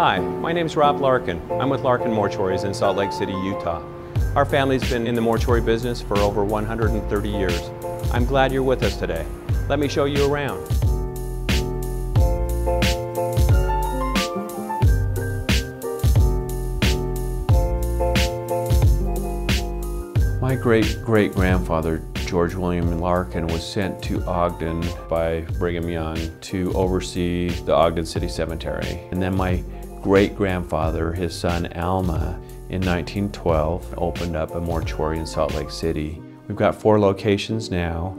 Hi, my name's Rob Larkin. I'm with Larkin Mortuaries in Salt Lake City, Utah. Our family's been in the mortuary business for over 130 years. I'm glad you're with us today. Let me show you around. My great-great-grandfather, George William Larkin, was sent to Ogden by Brigham Young to oversee the Ogden City Cemetery. And then my great-grandfather, his son Alma, in 1912 opened up a mortuary in Salt Lake City. We've got 4 locations now.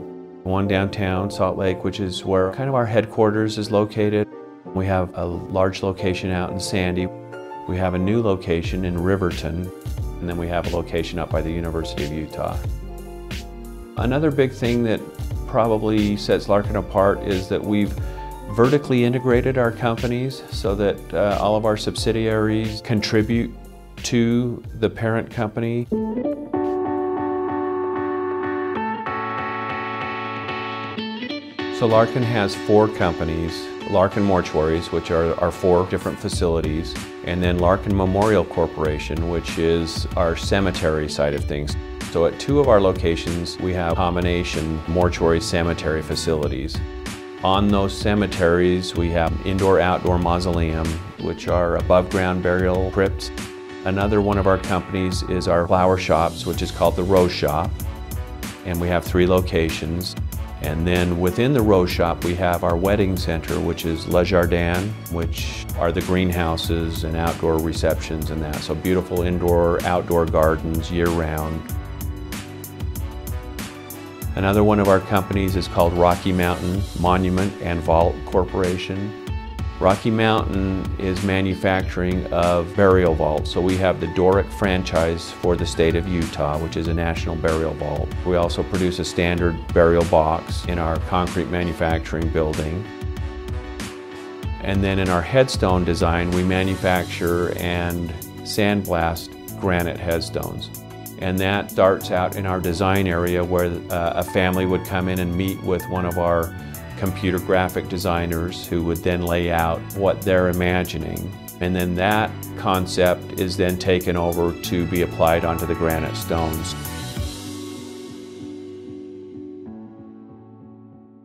One downtown, Salt Lake, which is where kind of our headquarters is located. We have a large location out in Sandy. We have a new location in Riverton. And then we have a location up by the University of Utah. Another big thing that probably sets Larkin apart is that we've vertically integrated our companies so that all of our subsidiaries contribute to the parent company. So Larkin has 4 companies. Larkin Mortuaries, which are our 4 different facilities, and then Larkin Memorial Corporation, which is our cemetery side of things. So at 2 of our locations, we have combination mortuary cemetery facilities. On those cemeteries, we have indoor-outdoor mausoleum, which are above-ground burial crypts. Another one of our companies is our flower shops, which is called the Rose Shop, and we have 3 locations. And then within the Rose Shop, we have our wedding center, which is Le Jardin, which are the greenhouses and outdoor receptions and that. So beautiful indoor, outdoor gardens year-round. Another one of our companies is called Rocky Mountain Monument and Vault Corporation. Rocky Mountain is manufacturing of burial vaults. So we have the Doric franchise for the state of Utah, which is a national burial vault. We also produce a standard burial box in our concrete manufacturing building. And then in our headstone design, we manufacture and sandblast granite headstones. And that starts out in our design area where a family would come in and meet with one of our computer graphic designers who would then lay out what they're imagining. And then that concept is then taken over to be applied onto the granite stones.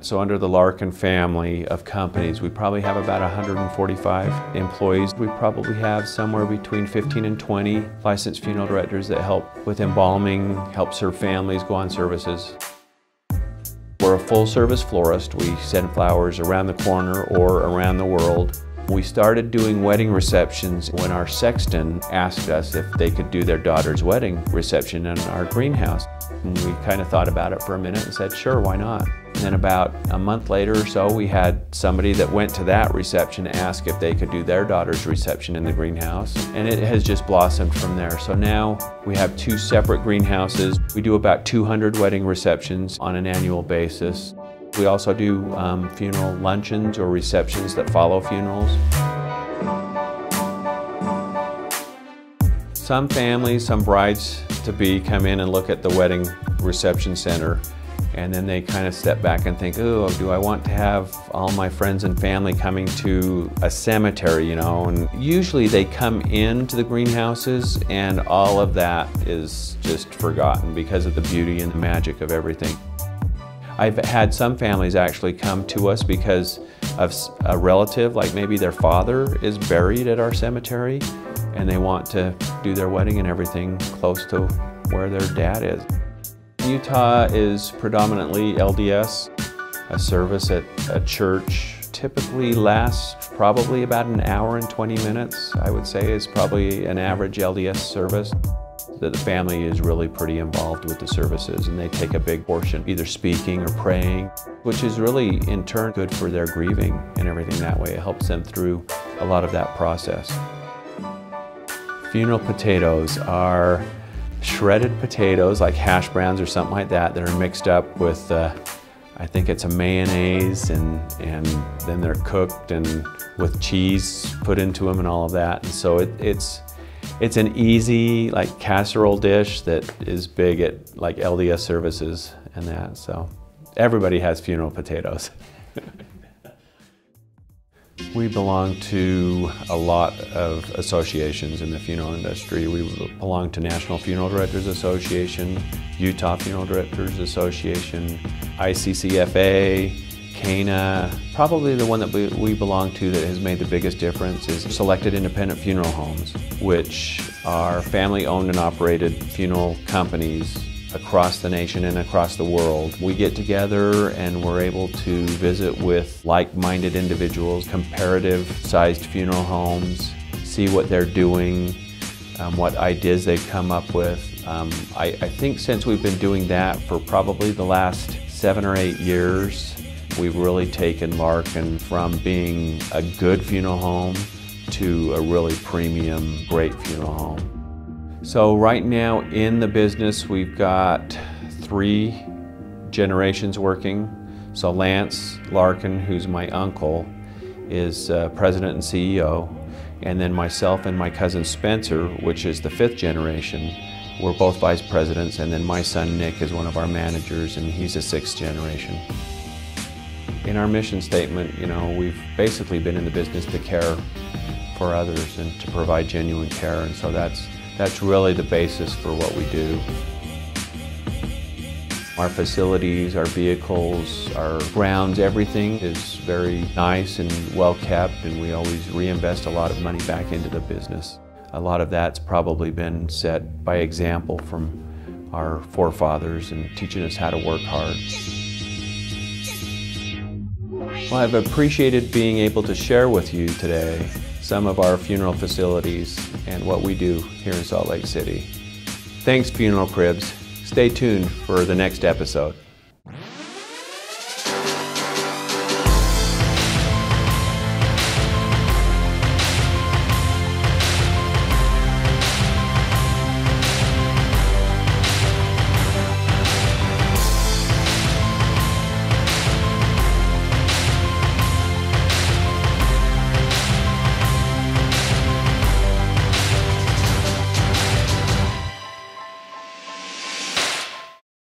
So under the Larkin family of companies, we probably have about 145 employees. We probably have somewhere between 15 and 20 licensed funeral directors that help with embalming, help serve families, go on services. We're a full-service florist. We send flowers around the corner or around the world. We started doing wedding receptions when our sexton asked us if they could do their daughter's wedding reception in our greenhouse. And we kind of thought about it for a minute and said, sure, why not? And then about a month later or so, we had somebody that went to that reception ask if they could do their daughter's reception in the greenhouse. And it has just blossomed from there. So now we have 2 separate greenhouses. We do about 200 wedding receptions on an annual basis. We also do funeral luncheons or receptions that follow funerals. Some families, some brides-to-be come in and look at the wedding reception center, and then they kind of step back and think, oh, do I want to have all my friends and family coming to a cemetery, you know? And usually they come into the greenhouses and all of that is just forgotten because of the beauty and the magic of everything. I've had some families actually come to us because of a relative, like maybe their father is buried at our cemetery and they want to do their wedding and everything close to where their dad is. Utah is predominantly LDS. A service at a church typically lasts probably about an hour and 20 minutes, I would say, is probably an average LDS service. The family is really pretty involved with the services and they take a big portion, either speaking or praying, which is really in turn good for their grieving and everything that way. It helps them through a lot of that process. Funeral potatoes are shredded potatoes like hash browns or something like that that are mixed up with, I think it's a mayonnaise and then they're cooked and with cheese put into them and all of that. And so it's an easy like casserole dish that is big at like LDS services and that. So everybody has funeral potatoes. We belong to a lot of associations in the funeral industry. We belong to National Funeral Directors Association, Utah Funeral Directors Association, ICCFA, CANA. Probably the one that we belong to that has made the biggest difference is Selected Independent Funeral Homes, which are family-owned and operated funeral companies across the nation and across the world. We get together and we're able to visit with like-minded individuals, comparative-sized funeral homes, see what they're doing, what ideas they've come up with. I think since we've been doing that for probably the last 7 or 8 years, we've really taken Larkin from being a good funeral home to a really premium, great funeral home. So right now in the business, we've got 3 generations working. So Lance Larkin, who's my uncle, is president and CEO. And then myself and my cousin Spencer, which is the 5th generation, we're both vice presidents. And then my son Nick is one of our managers, and he's a 6th generation. In our mission statement, we've basically been in the business to care for others and to provide genuine care. And so that's really the basis for what we do. Our facilities, our vehicles, our grounds, everything is very nice and well kept, and we always reinvest a lot of money back into the business. A lot of that's probably been set by example from our forefathers and teaching us how to work hard. Well, I've appreciated being able to share with you today some of our funeral facilities and what we do here in Salt Lake City. Thanks, Funeral Cribs. Stay tuned for the next episode.